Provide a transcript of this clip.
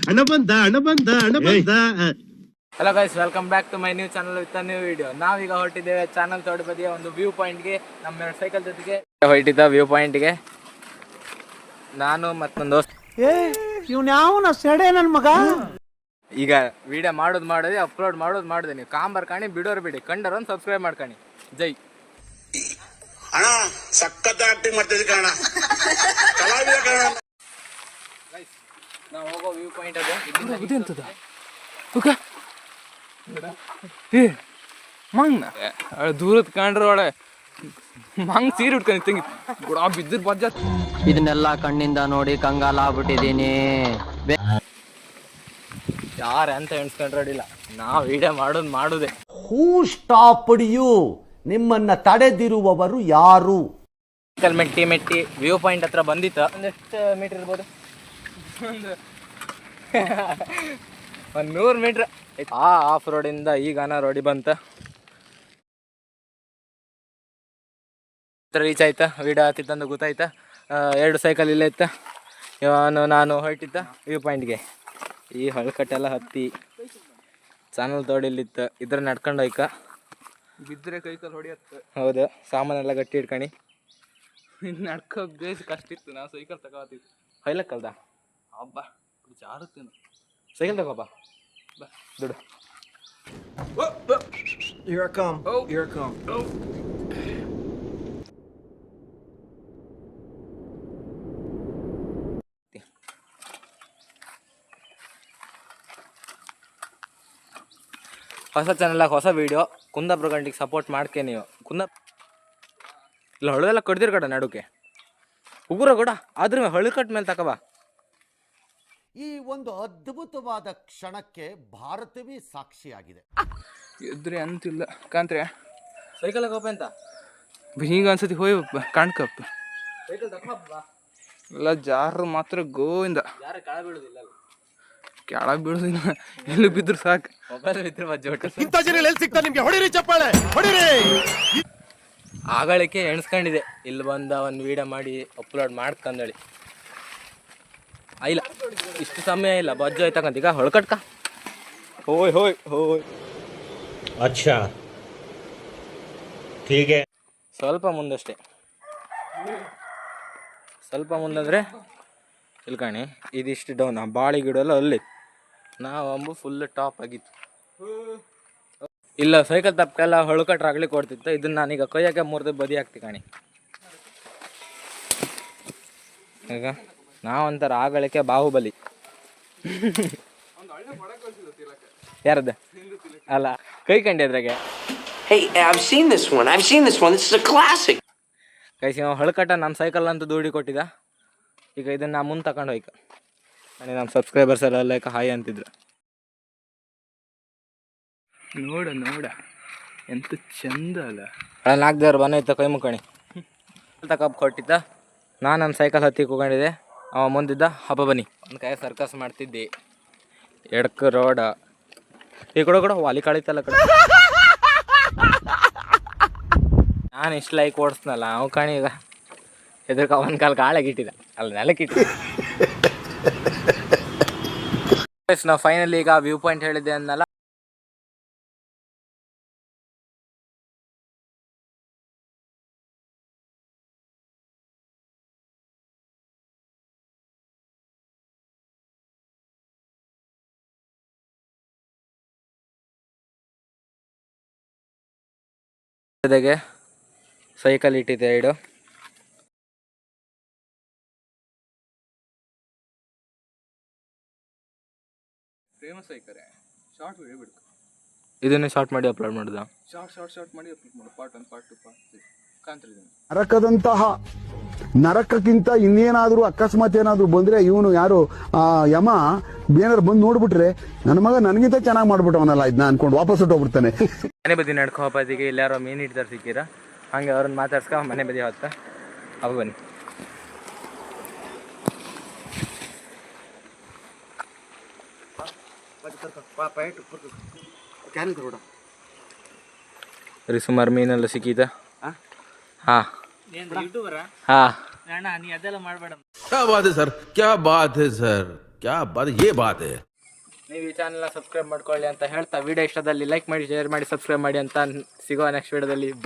Hello guys, welcome back to my new channel with new video. ನಾವೀಗ ಹೊರಟಿದ್ದೇವೆ channel ತೋಟ ಬದಿಯ ಒಂದು ವ್ಯೂ ಪಾಯಿಂಟ್ಗೆ. ನಮ್ಮ ಸೈಕಲ್ ಜೊತೆಗೆ ಹೊರಟಿದ್ದ ವ್ಯೂ ಪಾಯಿಂಟ್ಗೆ ನಾನು ಮತ್ತು ನನ್ನ ದೋಸ್ತ. ಇವ್ನ ಸೆಡೆ ನನ್ನ ಮಗ. ಈಗ ವಿಡಿಯೋ ಮಾಡೋದೇ ಅಪ್ಲೋಡ್ ಮಾಡಿದೆ. ನೀವು ಕಾಂಬರ್ ಕಾಣಿ ಬಿಡೋರು ಬಿಡಿ, ಕಂಡರ್ ಒಂದು ಸಬ್ಸ್ಕ್ರೈಬ್ ಮಾಡ್ಕಾಣಿ. ಜೈ ಅಣ್ಣ, ಸಖತ್ ಆಕ್ಟಿಂಗ್ ಮಾಡ್ತಿದ್ದೆ ಕಣ, ಕಲಾವಿದ ಕಣ. ನಾವು ಹೋಗೋ ವ್ಯೂ ಪಾಯಿಂಟ್ ಅದು ಮಂಗ್ನ ದೂರದ ಕಂಡ್ರ ಒಳ್ಳೆ ಮಂಗ್ ಸೀರೆ ಉಟ್ಕೊಂಡು ಗುಡ ಬಿದ್ದಿರ್ ಬಜ್ಜ. ಇದನ್ನೆಲ್ಲ ಕಣ್ಣಿಂದ ನೋಡಿ ಕಂಗಾಲ ಆಗ್ಬಿಟ್ಟಿದೀನಿ. ಯಾರ ಅಂತ ಎಣಿಸ್ಕೊಂಡ್ರಡಿಲ್ಲ, ನಾವು ವಿಡಿಯೋ ಮಾಡೋದೇ. ಹೂ ಸ್ಟಾಪ್ಡ್ ಯು? ನಿಮ್ಮನ್ನ ತಡೆದಿರುವವರು ಯಾರು? ಮೆಟ್ಟಿ ವ್ಯೂ ಪಾಯಿಂಟ್ ಹತ್ರ ಬಂದಿತ್ತು. ಒಂದೆಷ್ಟು ಮೀಟರ್ ಇರ್ಬೋದು? ಒಂದು 100 ಮೀಟ್ರ್. ಆಫ್ ರೋಡಿಂದ ಈಗ ರೋಡಿ ಬಂತ ರೀಚ್ ಆಯ್ತಾ. ವಿಡಿಯೋ ಹತ್ತಿತ್ತಂದು ಗೊತ್ತಾಯ್ತಾ. 2 ಸೈಕಲ್ ಇಲ್ಲೇ ಇತ್ತ. ನಾನು ಹೊರಟಿದ್ದ ವ್ಯೂ ಪಾಯಿಂಟ್ಗೆ. ಈ ಹೊಳಕಟ್ಟೆಲ್ಲ ಹತ್ತಿ ಚಾನಲ್ ತೋಡಿಲ್ಲಿತ್ತು. ಇದ್ರ ನಡ್ಕೊಂಡು ಹೋಯ್ಕ ಬಿದ್ದರೆ ಕೈಕಲ್ ಹೊಡಿಯತ್ತೆ. ಹೌದು, ಸಾಮಾನೆಲ್ಲ ಗಟ್ಟಿ ಇಟ್ಕಣಿ. ನಡ್ಕೋ ಬೇಸ್ ಕಷ್ಟ ಇತ್ತು. ನಾವು ಸೈಕಲ್ ತಗೋತಿತ್ತು. ಹೊಯ್ಲಕ್ಕಲ್ದ ಹಬ್ಬ ಜಾರುತ್ತೇನು. ಸೈಕಲ್ ತಗೋಬ ಬಾ, ದುಡ್ಡು. Here I come. Here I come. ಹೊಸ ಚಾನಲ್ಲಾಗ ಹೊಸ ವೀಡಿಯೋ. ಕುಂದಾಪುರ ಗಂಟಿಗೆ ಸಪೋರ್ಟ್ ಮಾಡ್ಕೆ ನೀವು. ಇಲ್ಲ ಹೊಳೆಲ್ಲ ಕಡ್ದಿರ್ ಕಡ ನಡುಕೆ ಉಗುರ ಕೂಡ ಆದ್ರೂ ಹೊಳಕಟ್ ಮೇಲೆ ತಕಬಾ. ಈ ಒಂದು ಅದ್ಭುತವಾದ ಕ್ಷಣಕ್ಕೆ ಭಾರತವೇ ಸಾಕ್ಷಿಯಾಗಿದೆ. ಎದ್ರೆ ಅಂತಿಲ್ಲ ಕಾಂತ್ರೆ ಸೈಕಲ್ ಹೋಪ ಅಂತ ಹಿಂಗ ಅನ್ಸತಿ ಹೋಯ್ ಕಾಣ್ಕಪ್ಪ. ಸೈಕಲ್ ತಕಬಾ ಎಲ್ಲ ಜಾರು ಮಾತ್ರ ಗೋವಿಂದ. ಯಾರು ಕೆಳ ಬೀಳುದಿಲ್ಲ, ಕೆಳಗೆ ಬೀಳುದಿಲ್ಲ, ಎಲ್ಲಿ ಬಿದ್ರು ಸಾಕು. ಮೊಬೈಲ್ ಬಿದ್ರೆ ಮಜ್ಜೆ ಹೊಟ್ಟೆ. ಇಂಥ ಜನ ಎಲ್ಲಿ ಸಿಗ್ತಾರೆ ನಿಮ್ಗೆ? ಹೊಡಿರಿ ಚಪ್ಪಾಳೆ, ಹೊಡಿರಿ. ಆಗಳಿಕೆ ಎಣಿಸ್ಕೊಂಡಿದೆ, ಇಲ್ಲಿ ಬಂದ ಒಂದು ವಿಡಿಯೋ ಮಾಡಿ ಅಪ್ಲೋಡ್ ಮಾಡ್ಕಂದಳಿ. ಇಲ್ಲ ಇಷ್ಟು ಸಮಯ ಇಲ್ಲ, ಬಜ್ಜು ಆಯ್ತಕ್ಕಂತ. ಈಗ ಹೊಳ್ಕಟ್ಕ ಹೋಯ್ ಹೋಯ್ ಹೋಯ್. ಅಚ್ಚಾ ಹೀಗೆ ಸ್ವಲ್ಪ ಮುಂದಷ್ಟೇ, ಸ್ವಲ್ಪ ಮುಂದಂದರೆ ಇಲ್ಕಣಿ. ಇದಿಷ್ಟು ಡೌನ್. ಆ ಬಾಳಿ ಗಿಡ ಎಲ್ಲ ಅಲ್ಲಿ. ನಾವಂಬು ಫುಲ್ ಟಾಪ್ ಆಗಿತ್ತು. ಇಲ್ಲ ಸೈಕಲ್ ತಪ್ಪೆಲ್ಲ ಹೊಳ್ಕಟ್ರೆ ಆಗ್ಲಿ ಕೊಡ್ತಿತ್ತು. ಇದನ್ನ ನಾನೀಗ ಕೊಯ್ಯಕ್ಕೆ ಮುರಿದು ಬದಿ ಹಾಕ್ತಿ ಕಾಣಿ. ಈಗ ನಾವಂತಾರ ಆಗಳಿಕೆ ಬಾಹುಬಲಿ. ಯಾರದ ಅಲ್ಲ ಕೈ ಕಂಡಿದ್ರಾಗೆ. Hey, I've seen this one. This is a classic. ಕೈಸಿ ಹೊಳ್ಕಟ್ಟ ನಮ್ಮ ಸೈಕಲ್ ಅಂತೂ ದುಡಿ ಕೊಟ್ಟಿದ್ದ. ಈಗ ಇದನ್ನ ನಾ ಮುಂದೆ ತಗೊಂಡು ಹೋಯ್ಕ. ನಮ್ಮ ಸಬ್ಸ್ಕ್ರೈಬರ್ಸ್ ಎಲ್ಲ ಹಾಯ್ ಅಂತಿದ್ರು. ನೋಡ ಎಂತ ಚಂದ ಅಲ್ಲ. 4 ದೇವ್ರು ಬಂದೈತ ಕೈ ಮುಕ್ಕಣಿ ತಕಪ್ ಕೊಟ್ಟಿದ್ದ. ನಾನು ನನ್ನ ಸೈಕಲ್ ಹತ್ತಿ ಕೂಕೊಂಡಿದ್ದೆ. ಅವ ಮುಂದಿದ್ದ ಹಬ್ಬ ಬನ್ನಿ ಒಂದು ಕೈ ಸರ್ಕಸ್ ಮಾಡ್ತಿದ್ದೆ. ಎಡ್ಕ ರೋಡ ಈ ಕಡೆ ವಾಲಿ ಕಾಳಿತಲ್ಲ ಕಡೆ. ನಾನು ಇಷ್ಟು ಲೈಕ್ ಓಡಿಸ್ನಲ್ಲ ಅವ ಕಾಣಿ. ಈಗ ಎದ್ರಕ ಒಂದು ಕಾಲು ಕಾಳಾಗಿಟ್ಟಿದ್ದ, ಅಲ್ಲ ನೆಲಕ್ಕಿಟ್ಟಿದ್ದ. ನಾವು ಫೈನಲಿ ಈಗ ವ್ಯೂ ಪಾಯಿಂಟ್ ಹೇಳಿದ್ದೆ ಅನ್ನಲ್ಲ. ಜೊತೆಗೆ ಸೈಕಲ್ ಇಟ್ಟಿದ್ದೆ 2. ಫೇಮಸ್ ಸೈಕಲ್ ಶಾರ್ಟ್ ವಿಡಿಯೋ ಬಿಡ್ತು. ಇದನ್ನೇ ಶಾರ್ಟ್ ಮಾಡಿ ಅಪ್ಲೋಡ್ ಮಾಡಿದ. ಶಾರ್ಟ್ ಮಾಡಿ ಅಪ್ಲೋಡ್ ಮಾಡು. Part 1 part 2 part 3 ಕಾಂತ್ರಿ. ನರಕದಂತಹ ನರಕಕ್ಕಿಂತ ಇನ್ನೇನಾದ್ರೂ ಅಕಸ್ಮಾತ್ ಏನಾದ್ರು ಬಂದ್ರೆ ಇವನು ಯಾರು ಯಮ ಏನಾದ್ರು ಬಂದು ನೋಡ್ಬಿಟ್ರೆ ನನ್ನ ಮಗ ನನಗಿಂತ ಚೆನ್ನಾಗಿ ಮಾಡ್ಬಿಟ್ಟವನಲ್ಲ ಇದನ್ನ ಅನ್ಕೊಂಡು ವಾಪಸ್ ಹೊಟ್ಟೋಗ್ಬಿಡ್ತಾನೆ. ಮನೆ ಬದಿ ನಡ್ಕೊ ಬದಿಗೆ ಇಲ್ಲಾರೋ ಮೀನು ಹಿಡ್ತಾರೆ ಸಿಕ್ಕಿರ, ಹಂಗೆ ಅವ್ರನ್ನ ಮಾತಾಡ್ಸ್ಕೊ ಮನೆ ಬದಿ ಹೊತ್ತ ಅವ ಬನ್ನಿ. ಸುಮಾರು ಮೀನೆಲ್ಲ ಸಿಕ್ಕಿದ. हाँ हाँ क्या बात है सर, क्या बात है सर, क्या बात ये बात है ನೀವು ಈ ಚಾನಲ್ನ ಸಬ್ಸ್ಕ್ರೈಬ್ ಮಾಡ್ಕೊಳ್ಳಿ ಅಂತ ಹೇಳ್ತಾ ವಿಡಿಯೋ ಇಷ್ಟದಲ್ಲಿ ಲೈಕ್ ಮಾಡಿ ಶೇರ್ ಮಾಡಿ ಸಬ್ಸ್ಕ್ರೈಬ್ ಮಾಡಿ ಅಂತ ಸಿಗೋ ನೆಕ್ಸ್ಟ್ ವಿಡಿಯೋದಲ್ಲಿ. ಬಾಯ್.